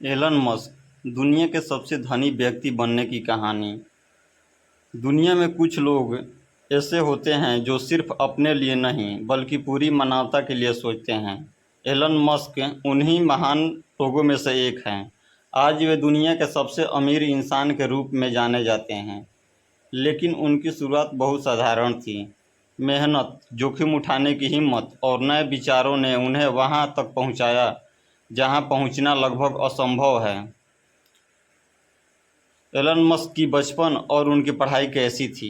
Elon Musk दुनिया के सबसे धनी व्यक्ति बनने की कहानी। दुनिया में कुछ लोग ऐसे होते हैं जो सिर्फ अपने लिए नहीं बल्कि पूरी मानवता के लिए सोचते हैं। एलन मस्क उन्हीं महान लोगों में से एक हैं। आज वे दुनिया के सबसे अमीर इंसान के रूप में जाने जाते हैं, लेकिन उनकी शुरुआत बहुत साधारण थी। मेहनत, जोखिम उठाने की हिम्मत और नए विचारों ने उन्हें वहां तक पहुंचाया जहां पहुंचना लगभग असंभव है। एलन मस्क की बचपन और उनकी पढ़ाई कैसी थी?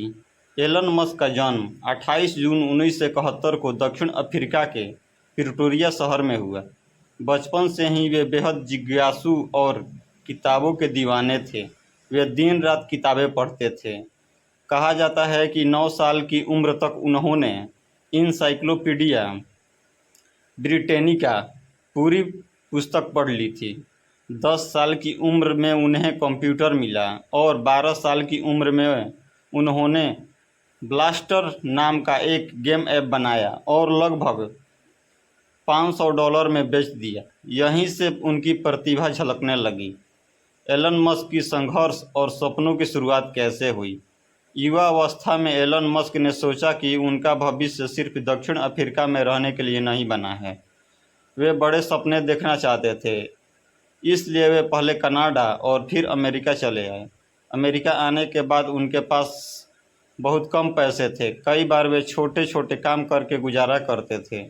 एलन मस्क का जन्म 28 जून 1971 को दक्षिण अफ्रीका के प्रिटोरिया शहर में हुआ। बचपन से ही वे बेहद जिज्ञासु और किताबों के दीवाने थे। वे दिन रात किताबें पढ़ते थे। कहा जाता है कि 9 साल की उम्र तक उन्होंने इनसाइक्लोपीडिया ब्रिटेनिका पूरी पुस्तक पढ़ ली थी। 10 साल की उम्र में उन्हें कंप्यूटर मिला और 12 साल की उम्र में उन्होंने ब्लास्टर नाम का एक गेम ऐप बनाया और लगभग $500 में बेच दिया। यहीं से उनकी प्रतिभा झलकने लगी। एलन मस्क की संघर्ष और सपनों की शुरुआत कैसे हुई? युवा अवस्था में एलन मस्क ने सोचा कि उनका भविष्य सिर्फ दक्षिण अफ्रीका में रहने के लिए नहीं बना है। वे बड़े सपने देखना चाहते थे, इसलिए वे पहले कनाडा और फिर अमेरिका चले आए। अमेरिका आने के बाद उनके पास बहुत कम पैसे थे। कई बार वे छोटे छोटे काम करके गुजारा करते थे।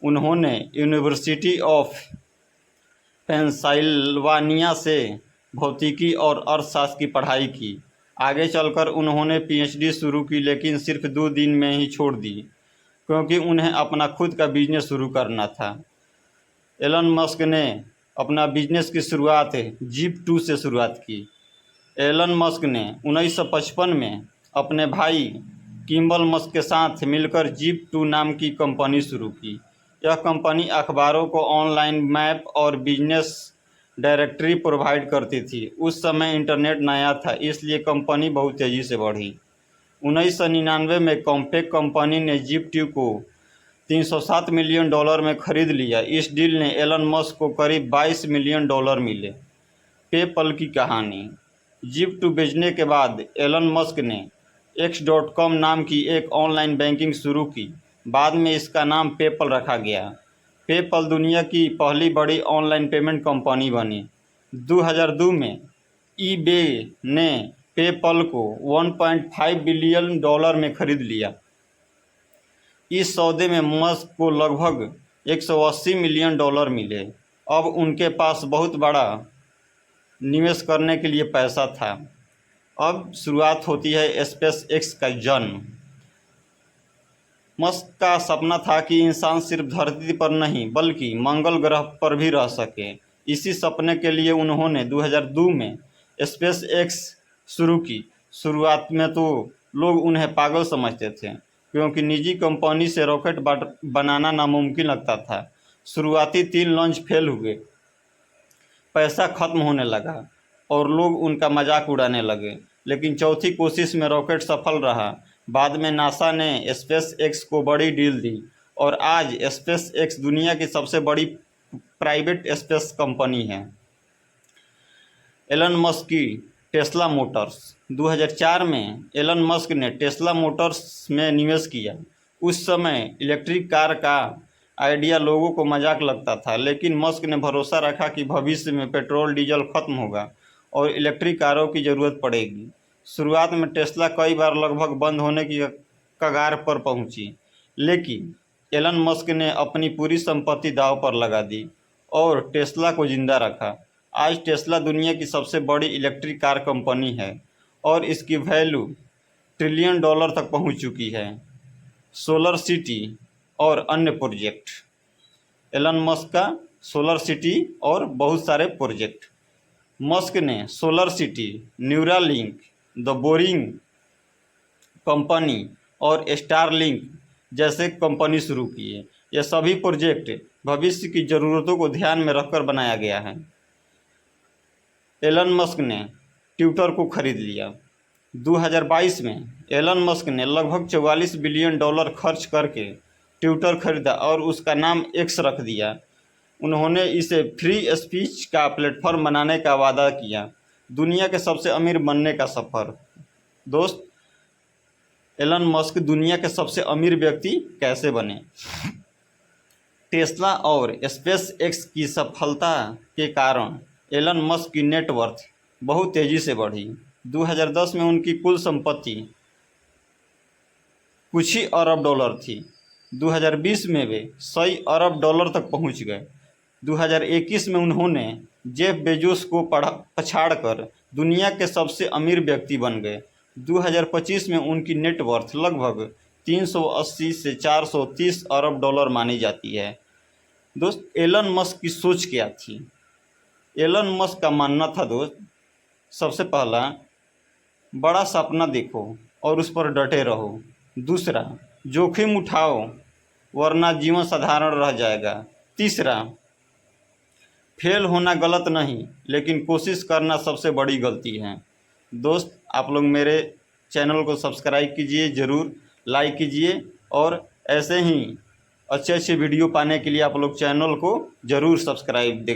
उन्होंने यूनिवर्सिटी ऑफ पेंसिल्वानिया से भौतिकी और अर्थशास्त्र की पढ़ाई की। आगे चलकर उन्होंने पीएचडी शुरू की, लेकिन सिर्फ 2 दिन में ही छोड़ दी क्योंकि उन्हें अपना खुद का बिजनेस शुरू करना था। एलन मस्क ने अपना बिजनेस की शुरुआत जीप2 से शुरुआत की। एलन मस्क ने 1955 में अपने भाई किम्बल मस्क के साथ मिलकर जीप2 नाम की कंपनी शुरू की। यह कंपनी अखबारों को ऑनलाइन मैप और बिजनेस डायरेक्टरी प्रोवाइड करती थी। उस समय इंटरनेट नया था, इसलिए कंपनी बहुत तेज़ी से बढ़ी। 1999 में कॉम्पैक कंपनी ने जीप2 को $307 मिलियन में खरीद लिया। इस डील ने एलन मस्क को करीब $22 मिलियन मिले। पेपल की कहानी। जीप2 बेचने के बाद एलन मस्क ने X.com नाम की एक ऑनलाइन बैंकिंग शुरू की। बाद में इसका नाम पेपल रखा गया। पेपल दुनिया की पहली बड़ी ऑनलाइन पेमेंट कंपनी बनी। 2002 में ईबे ने पेपल को $1.5 बिलियन में खरीद लिया। इस सौदे में मस्क को लगभग $180 मिलियन मिले। अब उनके पास बहुत बड़ा निवेश करने के लिए पैसा था। अब शुरुआत होती है स्पेस एक्स का जन्म। मस्क का सपना था कि इंसान सिर्फ धरती पर नहीं बल्कि मंगल ग्रह पर भी रह सके। इसी सपने के लिए उन्होंने 2002 में स्पेस एक्स शुरू की। शुरुआत में तो लोग उन्हें पागल समझते थे क्योंकि निजी कंपनी से रॉकेट बनाना नामुमकिन लगता था। शुरुआती 3 लॉन्च फेल हुए, पैसा खत्म होने लगा और लोग उनका मजाक उड़ाने लगे। लेकिन चौथी कोशिश में रॉकेट सफल रहा। बाद में नासा ने स्पेस एक्स को बड़ी डील दी और आज स्पेस एक्स दुनिया की सबसे बड़ी प्राइवेट स्पेस कंपनी है। एलन मस्क की टेस्ला मोटर्स। 2004 में एलन मस्क ने टेस्ला मोटर्स में निवेश किया। उस समय इलेक्ट्रिक कार का आइडिया लोगों को मजाक लगता था, लेकिन मस्क ने भरोसा रखा कि भविष्य में पेट्रोल डीजल खत्म होगा और इलेक्ट्रिक कारों की ज़रूरत पड़ेगी। शुरुआत में टेस्ला कई बार लगभग बंद होने की कगार पर पहुंची, लेकिन एलन मस्क ने अपनी पूरी संपत्ति दांव पर लगा दी और टेस्ला को जिंदा रखा। आज टेस्ला दुनिया की सबसे बड़ी इलेक्ट्रिक कार कंपनी है और इसकी वैल्यू $ट्रिलियन तक पहुंच चुकी है। सोलर सिटी और अन्य प्रोजेक्ट। एलन मस्क का सोलर सिटी और बहुत सारे प्रोजेक्ट। मस्क ने solar city, Neuralink, the boring company और स्टारलिंक जैसे कंपनी शुरू की है। ये सभी प्रोजेक्ट भविष्य की ज़रूरतों को ध्यान में रखकर बनाया गया है। एलन मस्क ने ट्विटर को खरीद लिया। 2022 में एलन मस्क ने लगभग $44 बिलियन खर्च करके ट्विटर खरीदा और उसका नाम एक्स रख दिया। उन्होंने इसे फ्री स्पीच का प्लेटफॉर्म बनाने का वादा किया। दुनिया के सबसे अमीर बनने का सफ़र। दोस्त, एलन मस्क दुनिया के सबसे अमीर व्यक्ति कैसे बने? टेस्ला और स्पेस एक्स की सफलता के कारण एलन मस्क की नेटवर्थ बहुत तेज़ी से बढ़ी। 2010 में उनकी कुल संपत्ति कुछ ही अरब डॉलर थी। 2020 में वे 100 अरब डॉलर तक पहुंच गए। 2021 में उन्होंने जेफ बेजोस को पछाड़कर दुनिया के सबसे अमीर व्यक्ति बन गए। 2025 में उनकी नेटवर्थ लगभग 380 से 430 अरब डॉलर मानी जाती है। दोस्त, एलन मस्क की सोच क्या थी? एलन मस्क का मानना था दोस्त, सबसे पहला, बड़ा सपना देखो और उस पर डटे रहो। दूसरा, जोखिम उठाओ वरना जीवन साधारण रह जाएगा। तीसरा, फेल होना गलत नहीं लेकिन कोशिश करना सबसे बड़ी गलती है। दोस्त, आप लोग मेरे चैनल को सब्सक्राइब कीजिए, ज़रूर लाइक कीजिए और ऐसे ही अच्छे अच्छे वीडियो पाने के लिए आप लोग चैनल को ज़रूर सब्सक्राइब